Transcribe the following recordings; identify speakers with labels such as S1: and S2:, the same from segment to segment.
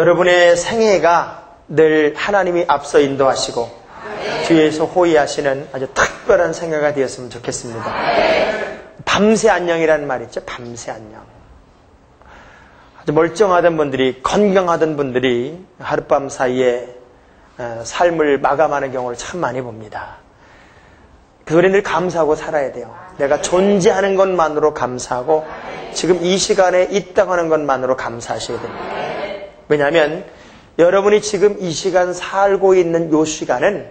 S1: 여러분의 생애가 늘 하나님이 앞서 인도하시고 뒤에서 호위하시는 아주 특별한 생애가 되었으면 좋겠습니다. 밤새 안녕이라는 말 있죠. 밤새 안녕. 아주 멀쩡하던 분들이, 건강하던 분들이 하룻밤 사이에 삶을 마감하는 경우를 참 많이 봅니다. 그 우리는 늘 감사하고 살아야 돼요. 내가 존재하는 것만으로 감사하고 지금 이 시간에 있다고 하는 것만으로 감사하셔야 됩니다. 왜냐하면 여러분이 지금 이 시간 살고 있는 이 시간은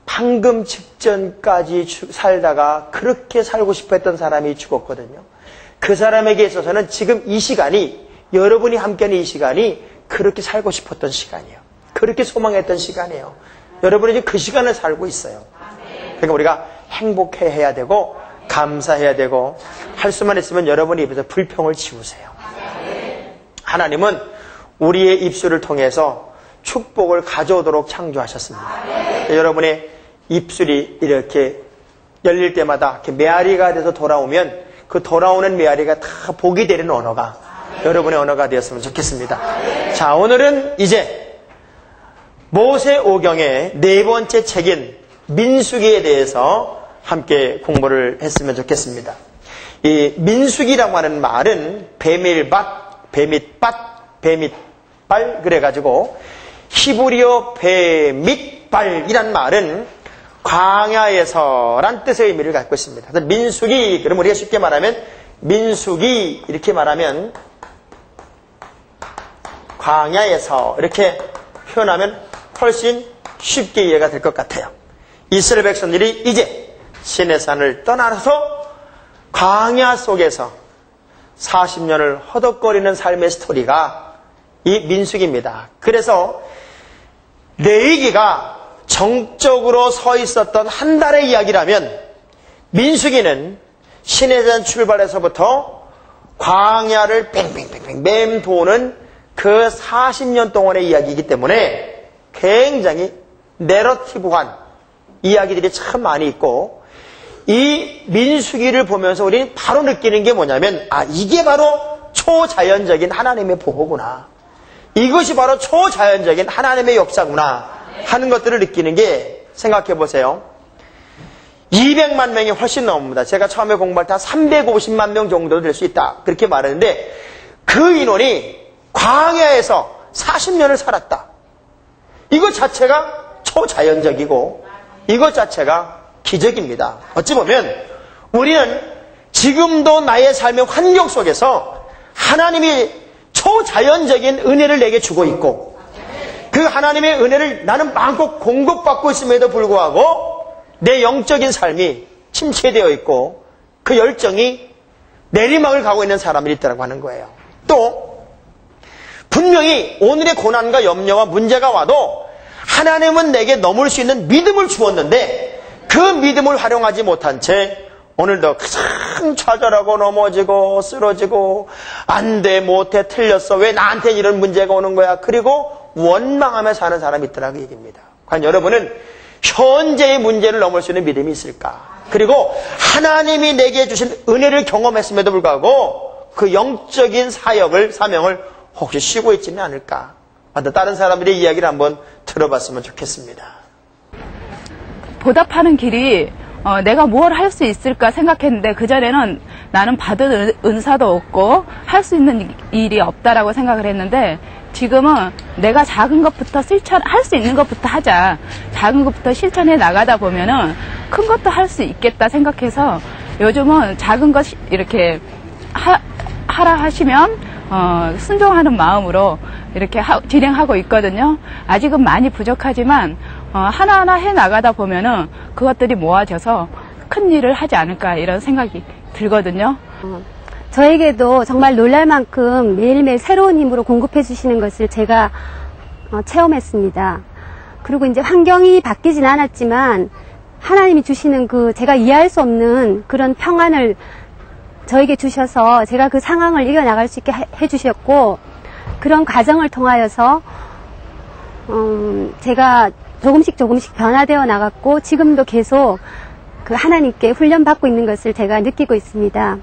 S1: 방금 직전까지 살다가 그렇게 살고 싶어 했던 사람이 죽었거든요. 그 사람에게 있어서는 지금 이 시간이, 여러분이 함께하는 이 시간이 그렇게 살고 싶었던 시간이에요. 그렇게 소망했던 시간이에요. 여러분이 지금 그 시간을 살고 있어요. 그러니까 우리가 행복해해야 되고 감사해야 되고, 할 수만 있으면 여러분의 입에서 불평을 지우세요. 하나님은 우리의 입술을 통해서 축복을 가져오도록 창조하셨습니다. 여러분의 입술이 이렇게 열릴 때마다 이렇게 메아리가 돼서 돌아오면 그 돌아오는 메아리가 다 복이 되는 언어가 여러분의 언어가 되었으면 좋겠습니다. 자, 오늘은 이제 모세오경의 네 번째 책인 민수기에 대해서 함께 공부를 했으면 좋겠습니다. 이 민수기라고 하는 말은 뱀일밭, 뱀잇밭, 뱀잇발 그래가지고 히브리어 뱀잇발이란 말은 광야에서란 뜻의 의미를 갖고 있습니다. 그래서 민수기, 그럼 우리가 쉽게 말하면 민수기 이렇게 말하면 광야에서 이렇게 표현하면 훨씬 쉽게 이해가 될 것 같아요. 이스라엘 백성들이 이제 시내산을 떠나서 광야 속에서 40년을 허덕거리는 삶의 스토리가 이 민수기입니다. 그래서 레위기가 정적으로 서 있었던 한 달의 이야기라면 민수기는 시내산 출발해서부터 광야를 뺑뺑뺑뺑 맴도는 그 40년 동안의 이야기이기 때문에 굉장히 내러티브한 이야기들이 참 많이 있고, 이 민수기를 보면서 우리는 바로 느끼는 게 뭐냐면, 아, 이게 바로 초자연적인 하나님의 보호구나, 이것이 바로 초자연적인 하나님의 역사구나 하는 것들을 느끼는 게, 생각해 보세요. 200만 명이 훨씬 넘습니다. 제가 처음에 공부할 때 한 350만 명 정도 될 수 있다 그렇게 말했는데, 그 인원이 광야에서 40년을 살았다. 이것 자체가 초자연적이고 이것 자체가 기적입니다. 어찌 보면 우리는 지금도 나의 삶의 환경 속에서 하나님이 초자연적인 은혜를 내게 주고 있고, 그 하나님의 은혜를 나는 마음껏 공급받고 있음에도 불구하고 내 영적인 삶이 침체되어 있고 그 열정이 내리막을 가고 있는 사람들이 있다고 하는 거예요. 또 분명히 오늘의 고난과 염려와 문제가 와도 하나님은 내게 넘을 수 있는 믿음을 주었는데 그 믿음을 활용하지 못한 채 오늘도 가장 좌절하고 넘어지고 쓰러지고 안 돼, 못해, 틀렸어, 왜 나한테 이런 문제가 오는 거야, 그리고 원망하며 사는 사람이 있더라고 얘기입니다. 과연 여러분은 현재의 문제를 넘을 수 있는 믿음이 있을까? 그리고 하나님이 내게 주신 은혜를 경험했음에도 불구하고 그 영적인 사명을 혹시 쉬고 있지는 않을까? 다른 사람들의 이야기를 한번 들어봤으면 좋겠습니다.
S2: 보답하는 길이 내가 뭘 할 수 있을까 생각했는데, 그전에는 나는 받은 은사도 없고 할 수 있는 일이 없다라고 생각을 했는데, 지금은 내가 작은 것부터 할 수 있는 것부터 하자, 작은 것부터 실천해 나가다 보면은 큰 것도 할 수 있겠다 생각해서 요즘은 작은 것 이렇게 하라 하시면 순종하는 마음으로 이렇게 진행하고 있거든요. 아직은 많이 부족하지만 하나하나 해 나가다 보면은 그것들이 모아져서 큰 일을 하지 않을까, 이런 생각이 들거든요.
S3: 저에게도 정말 놀랄 만큼 매일매일 새로운 힘으로 공급해 주시는 것을 제가 체험했습니다. 그리고 이제 환경이 바뀌진 않았지만 하나님이 주시는 그 제가 이해할 수 없는 그런 평안을 저에게 주셔서 제가 그 상황을 이겨나갈 수 있게 해주셨고, 그런 과정을 통하여서 제가 조금씩 변화되어 나갔고, 지금도 계속 그 하나님께 훈련받고 있는 것을 제가 느끼고 있습니다.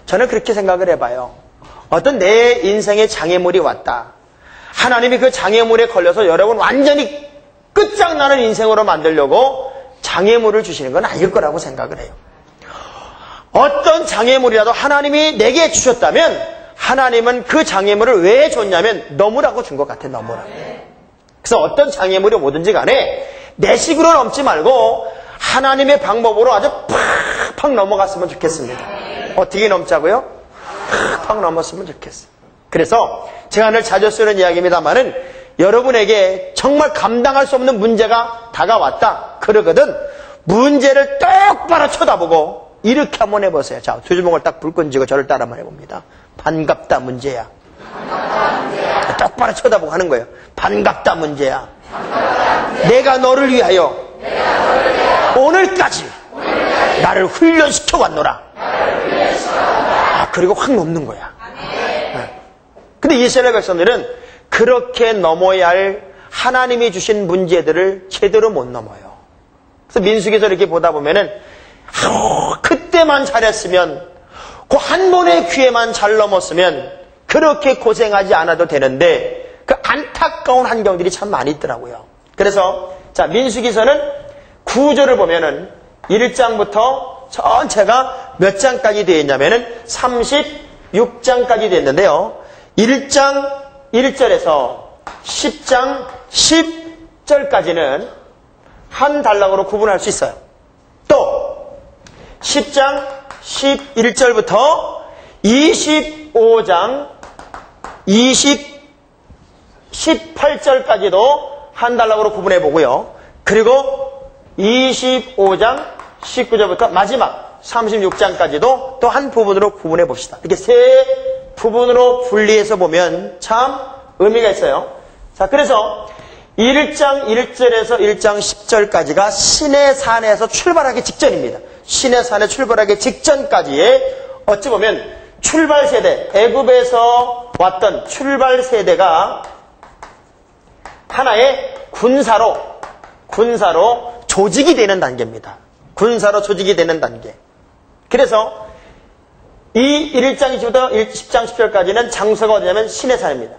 S1: 저는 그렇게 생각을 해봐요. 어떤 내 인생의 장애물이 왔다. 하나님이 그 장애물에 걸려서 여러분 완전히 끝장나는 인생으로 만들려고 장애물을 주시는 건 아닐 거라고 생각을 해요. 어떤 장애물이라도 하나님이 내게 주셨다면 하나님은 그 장애물을 왜 줬냐면 넘으라고 준 것 같아. 넘으라고. 그래서 어떤 장애물이 뭐든지 간에 내 식으로 넘지 말고 하나님의 방법으로 아주 팍팍 넘어갔으면 좋겠습니다. 어떻게 넘자고요? 팍팍 넘었으면 좋겠어요. 그래서 제가 늘 자주 쓰는 이야기입니다만은 여러분에게 정말 감당할 수 없는 문제가 다가왔다. 그러거든 문제를 똑바로 쳐다보고 이렇게 한번 해보세요. 자, 두 주먹을 딱 불끈 쥐고 저를 따라 한번 해봅니다. 반갑다 문제야. 반갑다 문제야. 똑바로 쳐다보고 하는 거예요. 반갑다 문제야. 내가 너를 위하여 오늘까지 나를 훈련시켜 왔노라. 그리고 확 넘는 거야. 근데 이스라엘 백성들은 그렇게 넘어야 할 하나님이 주신 문제들을 제대로 못 넘어요. 그래서 민수기에서 이렇게 보다 보면은 그때만 잘했으면 그 한 번의 기회만 잘 넘었으면 그렇게 고생하지 않아도 되는데 그 안타까운 환경들이 참 많이 있더라고요. 그래서 자 민수기서는 구절을 보면은 1장부터 전체가 몇 장까지 되어 있냐면은 36장까지 되어 있는데요. 1장 1절에서 10장 10절까지는 한 단락으로 구분할 수 있어요. 또 10장 11절부터 25장 18절까지도 한 단락으로 구분해 보고요. 그리고 25장 19절부터 마지막 36장까지도 또 한 부분으로 구분해 봅시다. 이렇게 세 부분으로 분리해서 보면 참 의미가 있어요. 자, 그래서 1장 1절에서 1장 10절까지가 시내산에서 출발하기 직전입니다. 시내산에 출발하기 직전까지의 어찌 보면 출발 세대, 애굽에서 왔던 출발 세대가 하나의 군사로 조직이 되는 단계입니다. 군사로 조직이 되는 단계. 그래서 이 1장 20부터 10장 10절까지는 장소가 어디냐면 시내산입니다.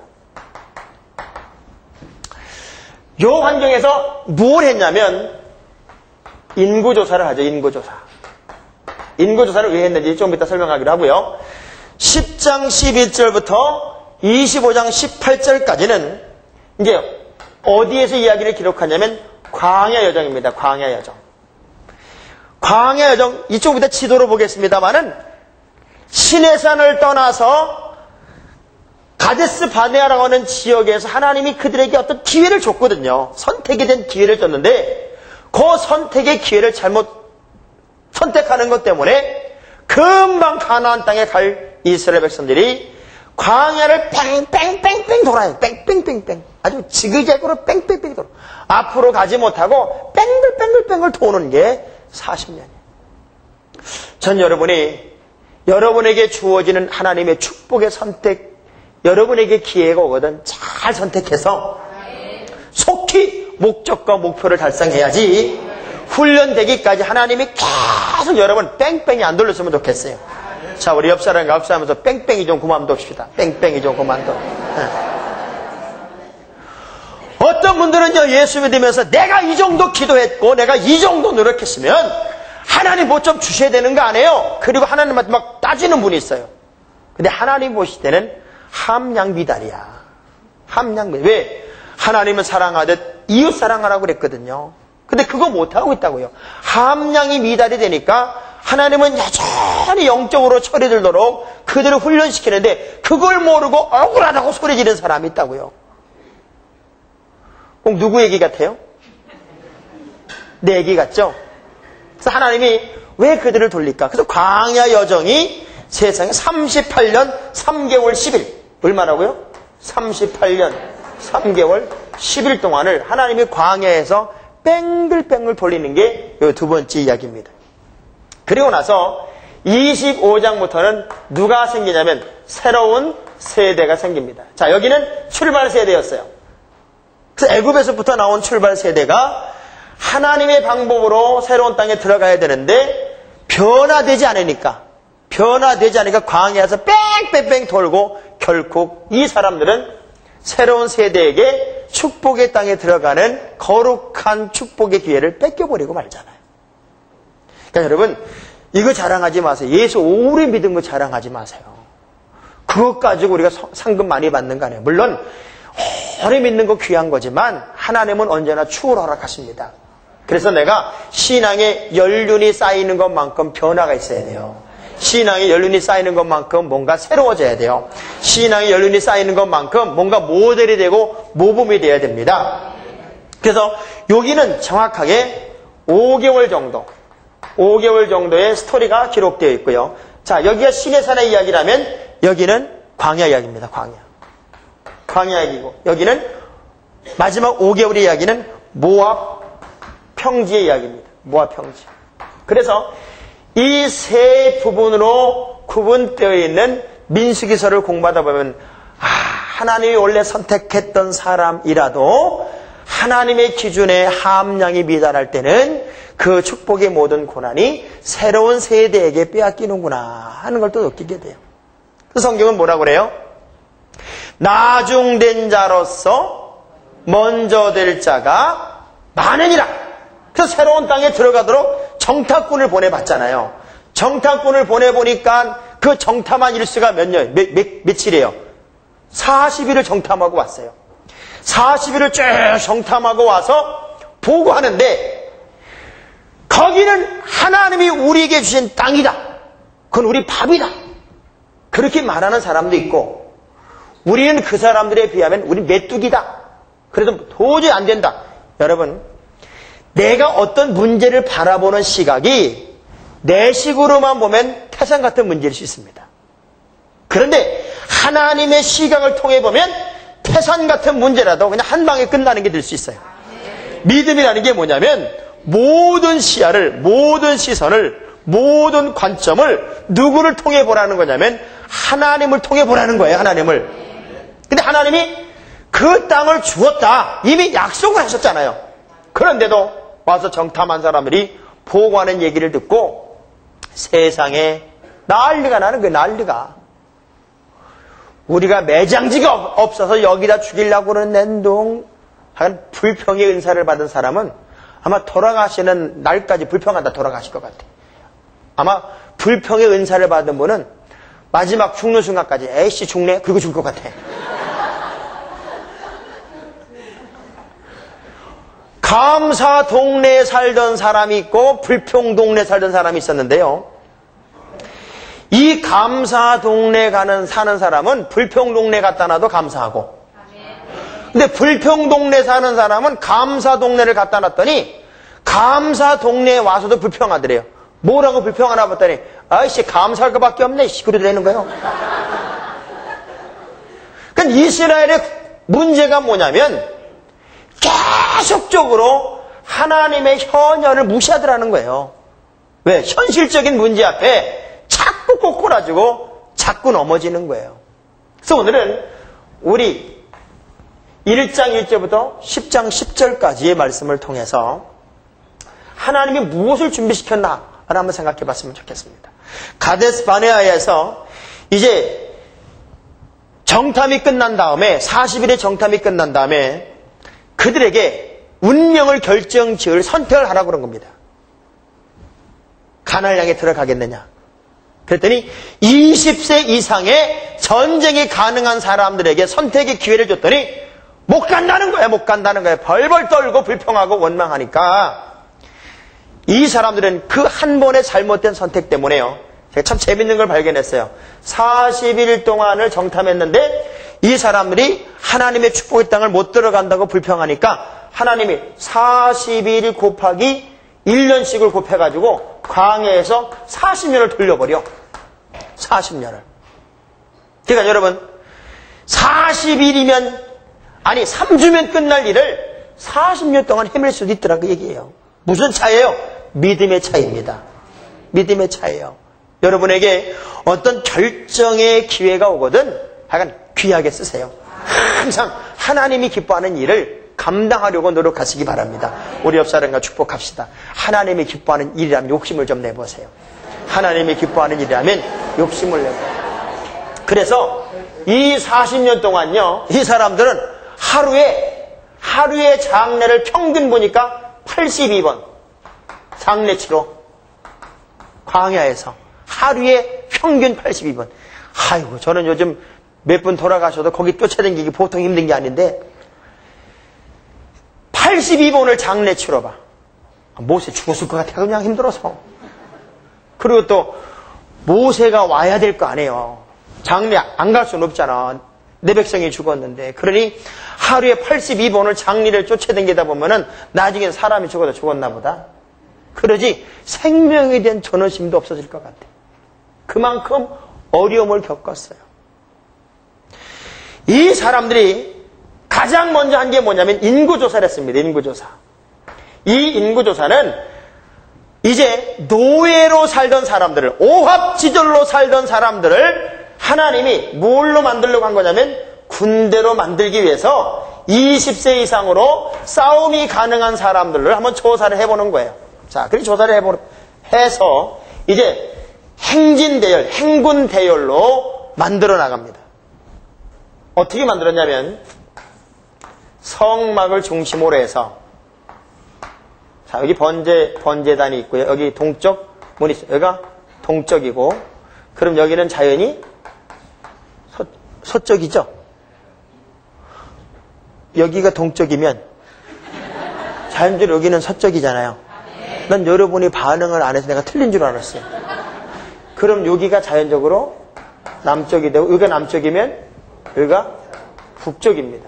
S1: 요 환경에서 뭘 했냐면 인구조사를 하죠. 인구조사를 왜 했는지 좀 이따 설명하기로 하고요. 10장 11절부터 25장 18절까지는 이제 어디에서 이야기를 기록하냐면 광야 여정입니다. 광야 여정. 광야 여정 이쪽부터 지도로 보겠습니다만은 시내산을 떠나서 가데스 바네아라고 하는 지역에서 하나님이 그들에게 어떤 기회를 줬거든요. 선택이 된 기회를 줬는데 그 선택의 기회를 잘못 선택하는 것 때문에 금방 가나안 땅에 갈 이스라엘 백성들이 광야를 뺑뺑뺑뺑 돌아요. 뺑뺑뺑뺑. 아주 지그재그로 뺑뺑뺑 돌아. 앞으로 가지 못하고 뺑글뺑글뺑글 도는 게 40년이에요. 전 여러분에게 주어지는 하나님의 축복의 선택, 여러분에게 기회가 오거든 잘 선택해서 속히 목적과 목표를 달성해야지 훈련되기까지 하나님이 계속 여러분 뺑뺑이 안 돌렸으면 좋겠어요. 자, 우리 옆 사람과 합사하면서 뺑뺑이 좀 그만둡시다. 뺑뺑이 좀 그만둬. 어떤 분들은요, 예수 믿으면서 내가 이 정도 기도했고 내가 이 정도 노력했으면 하나님 뭐 좀 주셔야 되는 거 아니에요? 그리고 하나님한테 막 따지는 분이 있어요. 근데 하나님 보실 때는 함량 미달이야. 함량 미달. 왜? 하나님은 사랑하듯 이웃 사랑하라고 그랬거든요. 근데 그거 못하고 있다고요. 함량이 미달이 되니까 하나님은 여전히 영적으로 철이 들도록 그들을 훈련시키는데 그걸 모르고 억울하다고 소리 지르는 사람이 있다고요. 꼭 누구 얘기 같아요? 내 얘기 같죠? 그래서 하나님이 왜 그들을 돌릴까? 그래서 광야 여정이 세상에 38년 3개월 10일 얼마라고요? 38년 3개월 10일 동안을 하나님이 광야에서 뺑글뺑글 돌리는 게 이 두 번째 이야기입니다. 그리고 나서 25장부터는 누가 생기냐면 새로운 세대가 생깁니다. 자, 여기는 출발 세대였어요. 그래서 애굽에서부터 나온 출발 세대가 하나님의 방법으로 새로운 땅에 들어가야 되는데 변화되지 않으니까 변화되지 않으니까 광야에서 뺑뺑뺑 돌고 결국 이 사람들은 새로운 세대에게 축복의 땅에 들어가는 거룩한 축복의 기회를 뺏겨버리고 말잖아요. 그러니까 여러분, 이거 자랑하지 마세요. 예수 오래 믿은 거 자랑하지 마세요. 그것 가지고 우리가 상금 많이 받는 거 아니에요. 물론 오래 믿는 거 귀한 거지만 하나님은 언제나 추후를 허락하십니다. 그래서 내가 신앙에 연륜이 쌓이는 것만큼 변화가 있어야 돼요. 신앙에 연륜이 쌓이는 것만큼 뭔가 새로워져야 돼요. 신앙에 연륜이 쌓이는 것만큼 뭔가 모델이 되고 모범이 돼야 됩니다. 그래서 여기는 정확하게 5개월 정도의 스토리가 기록되어 있고요. 자, 여기가 시내산의 이야기라면 여기는 광야 이야기입니다. 광야 이야기고, 여기는 마지막 5개월의 이야기는 모압 평지의 이야기입니다. 모압 평지. 그래서 이 세 부분으로 구분되어 있는 민수기서를 공부하다 보면 하나님이 원래 선택했던 사람이라도 하나님의 기준에 함량이 미달할 때는 그 축복의 모든 고난이 새로운 세대에게 빼앗기는구나 하는 걸 또 느끼게 돼요. 그 성경은 뭐라고 그래요? 나중된 자로서 먼저 될 자가 많으니라. 그래서 새로운 땅에 들어가도록 정탐꾼을 보내봤잖아요. 정탐꾼을 보내보니까 그 정탐한 일수가 며칠이에요? 40일을 정탐하고 왔어요. 40일을 쭉 정탐하고 와서 보고하는데 거기는 하나님이 우리에게 주신 땅이다. 그건 우리 밥이다. 그렇게 말하는 사람도 있고 우리는 그 사람들에 비하면 우리 메뚜기다. 그래도 도저히 안 된다. 여러분, 내가 어떤 문제를 바라보는 시각이 내 식으로만 보면 태산 같은 문제일 수 있습니다. 그런데 하나님의 시각을 통해 보면 태산 같은 문제라도 그냥 한 방에 끝나는 게 될 수 있어요. 믿음이라는 게 뭐냐면 모든 시야를, 모든 시선을, 모든 관점을 누구를 통해 보라는 거냐면 하나님을 통해 보라는 거예요. 하나님을. 근데 하나님이 그 땅을 주었다. 이미 약속을 하셨잖아요. 그런데도 와서 정탐한 사람들이 보고하는 얘기를 듣고 세상에 난리가 나는 거예요. 난리가. 우리가 매장지가 없어서 여기다 죽이려고 그러는 냉동 하여간 불평의 은사를 받은 사람은 아마 돌아가시는 날까지 불평한다 돌아가실 것 같아요. 아마 불평의 은사를 받은 분은 마지막 죽는 순간까지 에이씨 죽네? 그리고 죽을 것 같아. 감사 동네에 살던 사람이 있고 불평 동네에 살던 사람이 있었는데요. 이 감사 동네 사는 사람은 불평 동네 갖다 놔도 감사하고, 근데 불평 동네 사는 사람은 감사 동네를 갖다 놨더니 감사 동네에 와서도 불평하더래요. 뭐라고 불평하나 봤더니 아이씨 감사할 것밖에 없네. 그래도 되는 거예요. 그러니까 이스라엘의 문제가 뭐냐면 계속적으로 하나님의 현현을 무시하더라는 거예요. 왜? 현실적인 문제 앞에 자꾸 꼬꾸라지고 자꾸 넘어지는 거예요. 그래서 오늘은 우리 1장 1절부터 10장 10절까지의 말씀을 통해서 하나님이 무엇을 준비시켰나 한번 생각해 봤으면 좋겠습니다. 가데스 바네아에서 이제 정탐이 끝난 다음에 40일의 정탐이 끝난 다음에 그들에게 운명을 결정지을 선택을 하라고 그런 겁니다. 가나안을 향해 들어가겠느냐. 그랬더니 20세 이상의 전쟁이 가능한 사람들에게 선택의 기회를 줬더니 못 간다는 거예요. 못 간다는 거예요. 벌벌 떨고 불평하고 원망하니까 이 사람들은 그 한 번의 잘못된 선택 때문에요. 제가 참 재밌는 걸 발견했어요. 40일 동안을 정탐했는데 이 사람들이 하나님의 축복의 땅을 못 들어간다고 불평하니까 하나님이 40일 곱하기 1년씩을 곱해가지고 광야에서 40년을 돌려버려. 40년을. 그러니까 여러분 40일이면 아니 3주면 끝날 일을 40년 동안 헤맬 수도 있더라 그 얘기예요. 무슨 차이예요? 믿음의 차이입니다. 믿음의 차이예요. 여러분에게 어떤 결정의 기회가 오거든 하여간 귀하게 쓰세요. 항상 하나님이 기뻐하는 일을 감당하려고 노력하시기 바랍니다. 우리 옆 사람과 축복합시다. 하나님이 기뻐하는 일이라면 욕심을 좀 내보세요. 하나님이 기뻐하는 일이라면 욕심을 내고. 그래서 이 40년 동안요, 이 사람들은 하루에 장례를 평균 보니까 82번 장례 치러 광야에서 하루에 평균 82번. 아이고, 저는 요즘 몇 분 돌아가셔도 거기 쫓아다니기 보통 힘든 게 아닌데 82번을 장례 치러 봐. 모세 죽었을 것 같아. 그냥 힘들어서. 그리고 또 모세가 와야 될 거 아니에요. 장례 안 갈 수는 없잖아. 내 백성이 죽었는데. 그러니 하루에 82번을 장례를 쫓아다니다 보면은 나중에 사람이 죽어도 죽었나 보다. 그러지 생명에 대한 전원심도 없어질 것 같아. 그만큼 어려움을 겪었어요. 이 사람들이 가장 먼저 한 게 뭐냐면 인구조사를 했습니다. 인구조사. 이 인구조사는 이제 노예로 살던 사람들을, 오합지졸로 살던 사람들을 하나님이 뭘로 만들려고 한 거냐면 군대로 만들기 위해서 20세 이상으로 싸움이 가능한 사람들을 한번 조사를 해보는 거예요. 자, 그렇게 조사를 해서 이제 행진대열, 행군대열로 만들어 나갑니다. 어떻게 만들었냐면 성막을 중심으로 해서, 자, 여기 번제단이 있고요. 여기 동쪽 문이 있어요. 여기가 동쪽이고, 그럼 여기는 자연히 서쪽이죠. 여기가 동쪽이면 자연적으로 여기는 서쪽이잖아요. 난 여러분이 반응을 안 해서 내가 틀린 줄 알았어요. 그럼 여기가 자연적으로 남쪽이 되고, 여기가 남쪽이면 여기가 북쪽입니다.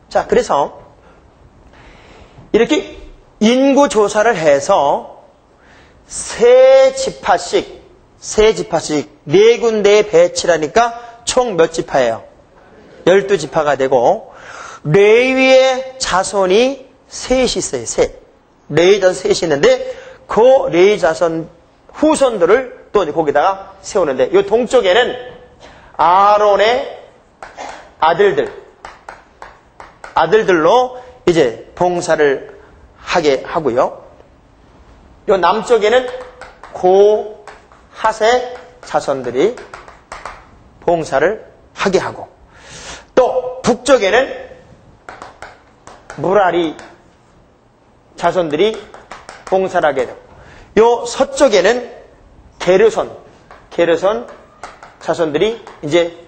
S1: 자, 그래서 이렇게 인구조사를 해서 세 지파씩 4군데에 배치라니까 총 몇 지파예요? 12지파가 되고, 레위의 자손이 셋이 있어요. 레위 자손 셋이 있는데 그 레위 자손 후손들을 또 거기다가 세우는데, 이 동쪽에는 아론의 아들들로 이제 봉사를 하게 하고요. 요 남쪽에는 고핫의 자손들이 봉사를 하게 하고, 또 북쪽에는 무라리 자손들이 봉사를 하게 되고, 요 서쪽에는 게르손 자손들이 이제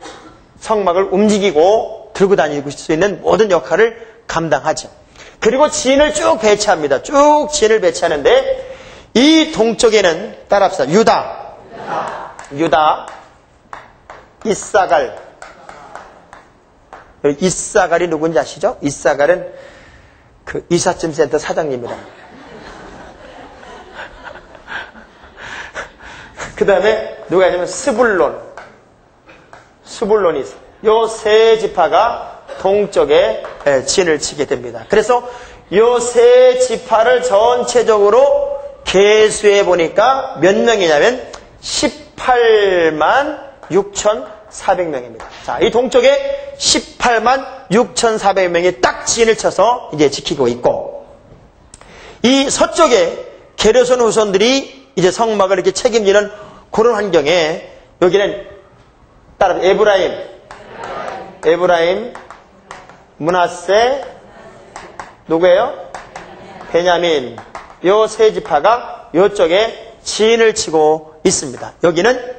S1: 성막을 움직이고 들고 다니고 수 있는 모든 역할을 감당하죠. 그리고 진을 쭉 배치합니다. 쭉 진을 배치하는데, 이 동쪽에는 따라합시다. 유다, 이사갈. 이사갈이 누군지 아시죠? 이사갈은 그 이삿짐 센터 사장님이다. 그 다음에 누가 있냐면 스불론이 있어요. 요 세 지파가 동쪽에 진을 치게 됩니다. 그래서 요 세 지파를 전체적으로 계수해 보니까 몇 명이냐면 18만 6,400명입니다. 자, 이 동쪽에 18만 6,400명이 딱 진을 쳐서 이제 지키고 있고, 이 서쪽에 게르손 후손들이 이제 성막을 이렇게 책임지는 그런 환경에, 여기는 따라 에브라임, 므낫세, 누구예요? 베냐민. 요 세 지파가 요쪽에 진을 치고 있습니다. 여기는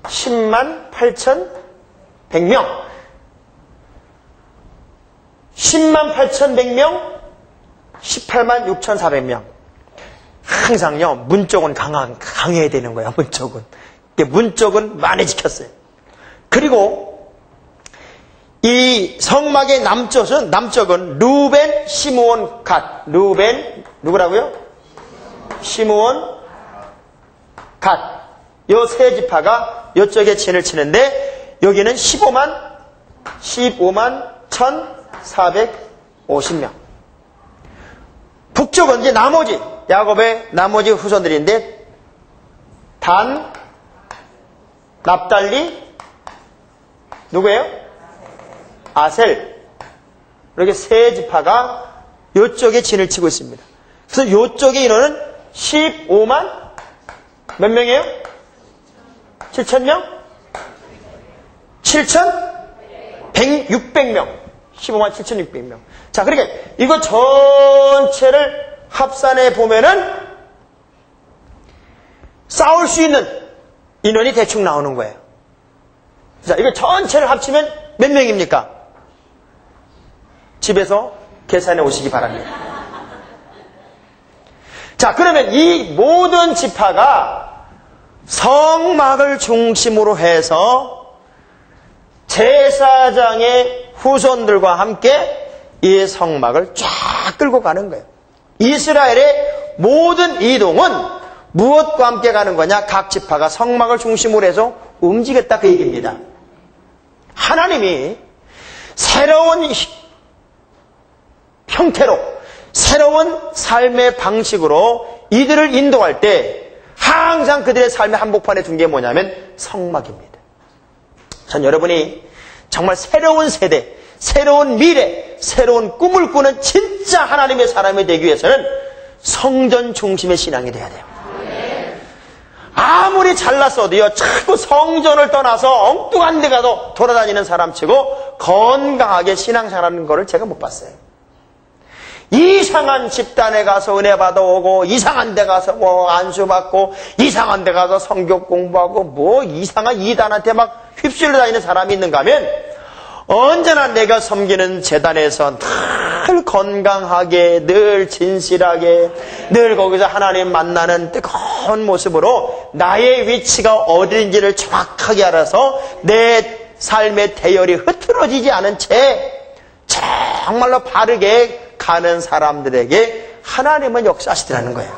S1: 10만 8,100명. 10만 8,100명, 18만 6,400명. 항상요, 문 쪽은 강해야 되는 거야, 문 쪽은. 문 쪽은 많이 지켰어요. 그리고 이 성막의 남쪽은 루벤, 시므온, 갓. 루벤, 누구라고요? 시므온, 갓. 요 세 지파가 요쪽에 진을 치는데, 여기는 15만 1,450명. 북쪽은 이제 야곱의 나머지 후손들인데, 단, 납달리, 누구예요? 아셀. 이렇게 세 지파가 요쪽에 진을 치고 있습니다. 그래서 요쪽의 인원은 15만 몇 명이에요? 7,000명? 600명. 15만 7,600명. 자, 그러니까 이거 전체를 합산해 보면은 싸울 수 있는 인원이 대충 나오는 거예요. 자, 이거 전체를 합치면 몇 명입니까? 집에서 계산해 오시기 바랍니다. 자, 그러면 이 모든 지파가 성막을 중심으로 해서 제사장의 후손들과 함께 이 성막을 쫙 끌고 가는 거예요. 이스라엘의 모든 이동은 무엇과 함께 가는 거냐? 각 지파가 성막을 중심으로 해서 움직였다 그 얘기입니다. 하나님이 새로운 형태로 새로운 삶의 방식으로 이들을 인도할 때 항상 그들의 삶의 한복판에 둔 게 뭐냐면 성막입니다. 전 여러분이 정말 새로운 세대, 새로운 미래, 새로운 꿈을 꾸는 진짜 하나님의 사람이 되기 위해서는 성전 중심의 신앙이 돼야 돼요. 아무리 잘났어도요, 자꾸 성전을 떠나서 엉뚱한 데 가서 돌아다니는 사람치고 건강하게 신앙생활하는 거를 제가 못 봤어요. 이상한 집단에 가서 은혜 받아오고, 이상한 데 가서 뭐 안수받고, 이상한 데 가서 성경 공부하고, 뭐 이상한 이단한테 막 휩쓸려 다니는 사람이 있는가 하면, 언제나 내가 섬기는 재단에서 늘 건강하게, 늘 진실하게, 늘 거기서 하나님 만나는 뜨거운 모습으로 나의 위치가 어딘지를 정확하게 알아서 내 삶의 대열이 흐트러지지 않은 채 정말로 바르게 가는 사람들에게 하나님은 역사하시더라는 거예요.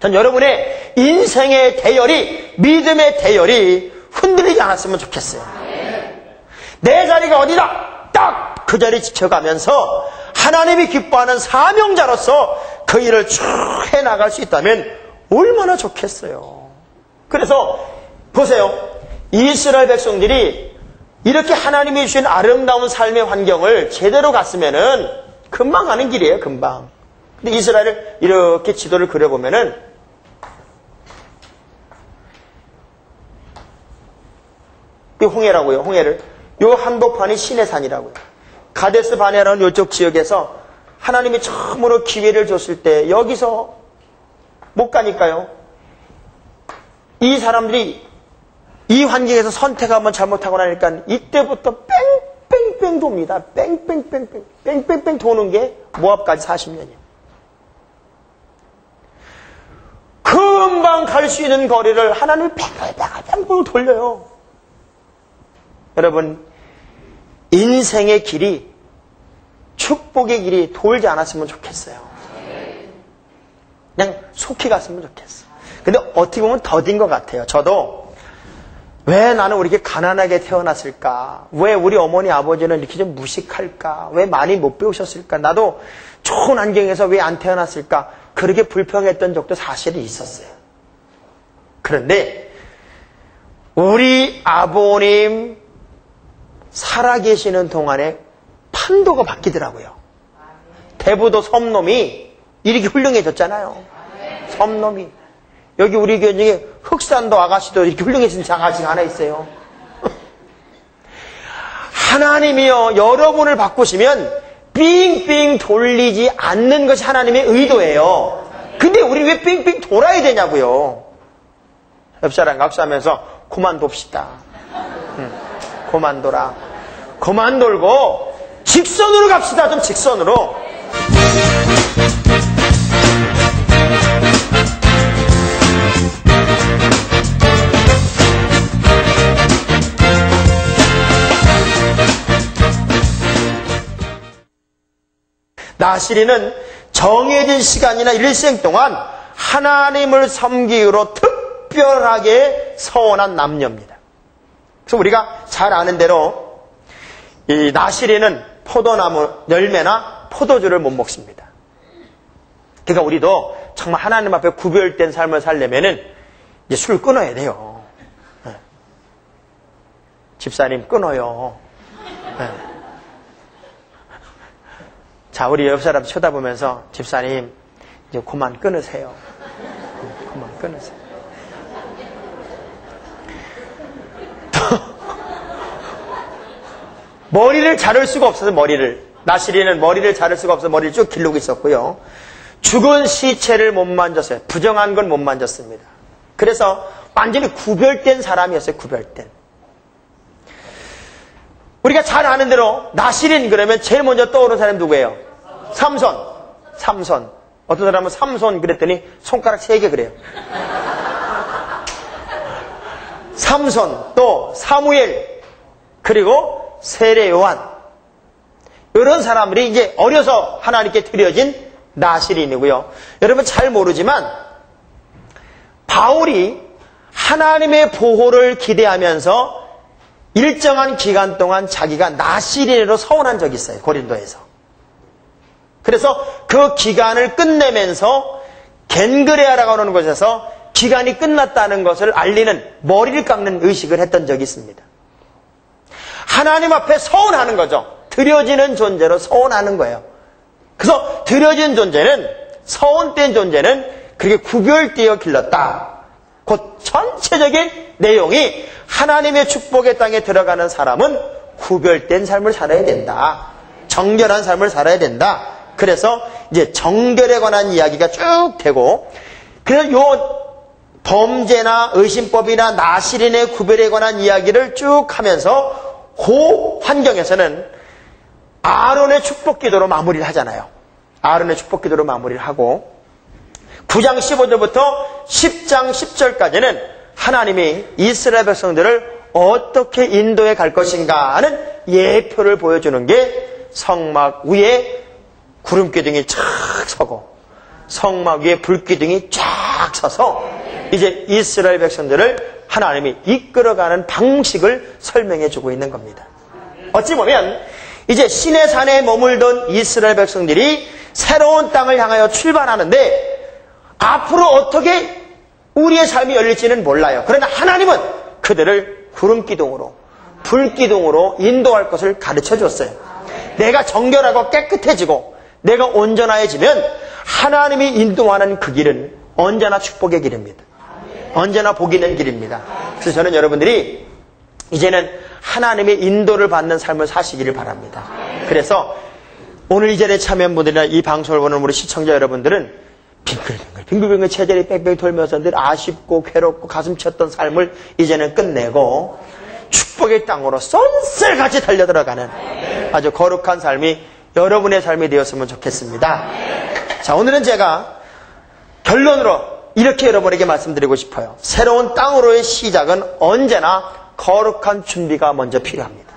S1: 전 여러분의 인생의 대열이, 믿음의 대열이 흔들리지 않았으면 좋겠어요. 내 자리가 어디다? 딱 그 자리 지켜가면서 하나님이 기뻐하는 사명자로서 그 일을 쭉 해나갈 수 있다면 얼마나 좋겠어요. 그래서 보세요. 이스라엘 백성들이 이렇게 하나님이 주신 아름다운 삶의 환경을 제대로 갔으면은 금방 가는 길이에요, 금방. 근데 이스라엘을 이렇게 지도를 그려보면은 이 홍해라고요, 홍해를. 요 한복판이 시내산이라고요. 가데스 바네라는 이쪽 지역에서 하나님이 처음으로 기회를 줬을 때 여기서 못 가니까요. 이 사람들이 이 환경에서 선택 한번 잘못하고 나니까 이때부터 뺑뺑뺑 돕니다. 뺑뺑뺑뺑 도는 게 모압까지 40년이에요. 금방 갈 수 있는 거리를 하나님이 뺑뺑뺑 돌려요. 여러분, 인생의 길이, 축복의 길이 돌지 않았으면 좋겠어요. 그냥 속히 갔으면 좋겠어요. 근데 어떻게 보면 더딘 것 같아요. 저도 왜 나는 이렇게 가난하게 태어났을까? 왜 우리 어머니 아버지는 이렇게 좀 무식할까? 왜 많이 못 배우셨을까? 나도 좋은 환경에서 왜 안 태어났을까? 그렇게 불평했던 적도 사실은 있었어요. 그런데 우리 아버님 살아계시는 동안에 판도가 바뀌더라고요. 대부도 섬놈이 이렇게 훌륭해졌잖아요. 섬놈이. 여기 우리 교회 중에 흑산도 아가씨도 이렇게 훌륭해진 아가씨가 하나 있어요. 하나님이요, 여러분을 바꾸시면 삥삥 돌리지 않는 것이 하나님의 의도예요. 근데 우리 왜 삥삥 돌아야 되냐고요. 옆사람 각수하면서 그만 돕시다. 그만 돌아. 그만 돌고 직선으로 갑시다. 좀 직선으로. 나시리는 정해진 시간이나 일생 동안 하나님을 섬기기로 특별하게 서원한 남녀입니다. 그래서 우리가 잘 아는 대로 이 나시리는 포도나무 열매나 포도주를 못 먹습니다. 그러니까 우리도 정말 하나님 앞에 구별된 삶을 살려면은 이제 술 끊어야 돼요. 네. 집사님 끊어요. 네. 자, 우리 옆 사람 쳐다보면서 집사님 이제 그만 끊으세요. 그만 끊으세요. 머리를 자를 수가 없어서 나시린은 머리를 자를 수가 없어서 머리를 쭉 기르고 있었고요. 죽은 시체를 못 만졌어요. 부정한 건 못 만졌습니다. 그래서 완전히 구별된 사람이었어요. 구별된. 우리가 잘 아는 대로 나시린 그러면 제일 먼저 떠오르는 사람이 누구예요? 삼손. 어떤 사람은 삼손 그랬더니 손가락 3개 그래요. 삼손, 또 사무엘, 그리고 세례 요한. 이런 사람들이 이제 어려서 하나님께 드려진 나시린이고요. 여러분 잘 모르지만 바울이 하나님의 보호를 기대하면서 일정한 기간 동안 자기가 나시린으로 서원한 적이 있어요. 고린도에서. 그래서 그 기간을 끝내면서 겐그레아라고 하는 곳에서 기간이 끝났다는 것을 알리는 머리를 깎는 의식을 했던 적이 있습니다. 하나님 앞에 서원하는 거죠. 드려지는 존재로 서원하는 거예요. 그래서 드려진 존재는, 서원된 존재는 그렇게 구별되어 길렀다. 곧 전체적인 내용이 하나님의 축복의 땅에 들어가는 사람은 구별된 삶을 살아야 된다. 정결한 삶을 살아야 된다. 그래서 이제 정결에 관한 이야기가 쭉 되고, 그래서 요 범죄나 의심법이나 나시린의 구별에 관한 이야기를 쭉 하면서 그 환경에서는 아론의 축복 기도로 마무리를 하잖아요. 아론의 축복 기도로 마무리를 하고 9장 15절부터 10장 10절까지는 하나님이 이스라엘 백성들을 어떻게 인도해 갈 것인가 하는 예표를 보여주는 게 성막 위에 구름기둥이 쫙 서고 성막 위에 불기둥이 쫙 서서 이제 이스라엘 백성들을 하나님이 이끌어가는 방식을 설명해 주고 있는 겁니다. 어찌 보면 이제 시내산에 머물던 이스라엘 백성들이 새로운 땅을 향하여 출발하는데 앞으로 어떻게 우리의 삶이 열릴지는 몰라요. 그러나 하나님은 그들을 구름기둥으로 불기둥으로 인도할 것을 가르쳐 줬어요. 내가 정결하고 깨끗해지고 내가 온전해지면 하나님이 인도하는 그 길은 언제나 축복의 길입니다. 언제나 복 있는 길입니다. 그래서 저는 여러분들이 이제는 하나님의 인도를 받는 삶을 사시기를 바랍니다. 그래서 오늘 이 자리에 참여한 분들이나 이 방송을 보는 우리 시청자 여러분들은 빙글빙글 체절이 뺑뺑 돌면서 늘 아쉽고 괴롭고 가슴 쳤던 삶을 이제는 끝내고 축복의 땅으로 쏜살같이 달려들어가는 아주 거룩한 삶이 여러분의 삶이 되었으면 좋겠습니다. 자, 오늘은 제가 결론으로 이렇게 여러분에게 말씀드리고 싶어요. 새로운 땅으로의 시작은 언제나 거룩한 준비가 먼저 필요합니다.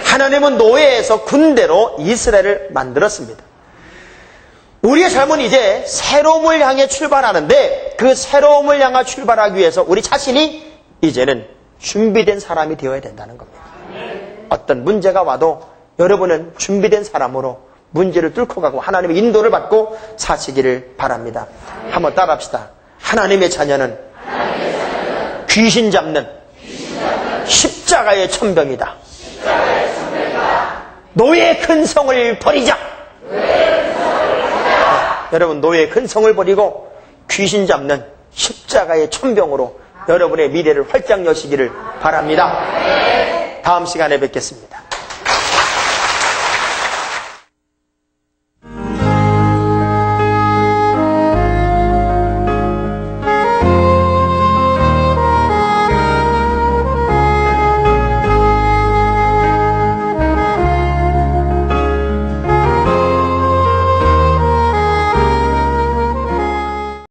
S1: 하나님은 노예에서 군대로 이스라엘을 만들었습니다. 우리의 삶은 이제 새로움을 향해 출발하는데 그 새로움을 향해 출발하기 위해서 우리 자신이 이제는 준비된 사람이 되어야 된다는 겁니다. 어떤 문제가 와도 여러분은 준비된 사람으로 문제를 뚫고 가고 하나님의 인도를 받고 사시기를 바랍니다. 한번 따라합시다. 하나님의 자녀는 귀신 잡는 십자가의 천병이다. 노예의 큰 성을 버리자. 여러분, 노예의 큰 성을 버리고 귀신 잡는 십자가의 천병으로 여러분의 미래를 활짝 여시기를 바랍니다. 다음 시간에 뵙겠습니다.